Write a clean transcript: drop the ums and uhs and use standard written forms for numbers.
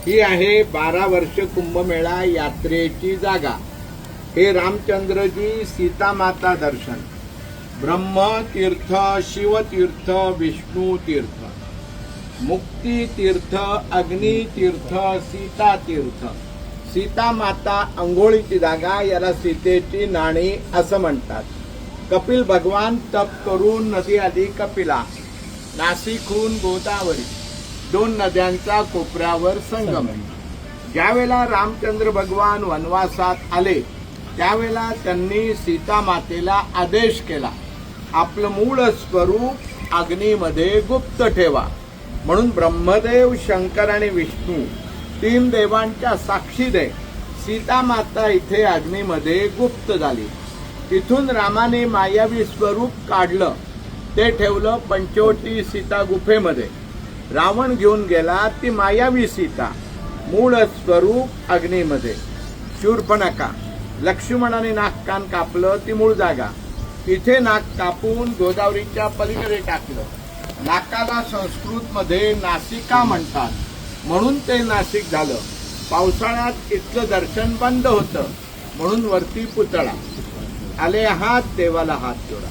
ही आहे 12 वर्ष कुंभमेळा यात्रेची जागा। हे रामचंद्रजी सीतामाता दर्शन, ब्रह्मतीर्थ, शिवतीर्थ, विष्णुतीर्थ, मुक्तितीर्थ, अग्नितीर्थ, सीतातीर्थ। सीतामाता अंघोळीची जागा, याला सीतेची नाणी असं म्हणतात। कपिल भगवान तप करून नदी आली कपिला, नाशिकहून गोदावरी, 2 नद्यांचा कोपऱ्यावर संगम। ज्यावेळेला रामचंद्र भगवान वनवासात आले त्यावेळेला त्यांनी सीतामातेला आदेश केला, आपलं मूळ स्वरूप अग्नीमध्ये गुप्त ठेवा। म्हणून ब्रह्मदेव, शंकर आणि विष्णू 3 देवांच्या साक्षीने सीतामाता इथे अग्नीमध्ये गुप्त झाली। तिथून रामाने मायावी स्वरूप काढलं, ते ठेवलं पंचवटी सीता गुफेमध्ये। रावण घेऊन गेला ती मायावी सीता, मूळ स्वरूप अग्नीमध्ये। शूर्पणखा, लक्ष्मणाने नाक कान कापलं, ती मूळ जागा। इथे नाक कापून गोदावरीच्या पलीकडे टाकलं। नाकाला संस्कृतमध्ये नासिका म्हणतात, म्हणून ते नाशिक झालं। पावसाळ्यात इथलं दर्शन बंद होतं, म्हणून वरती पुतळा। आले हात, देवाला हात जोडा।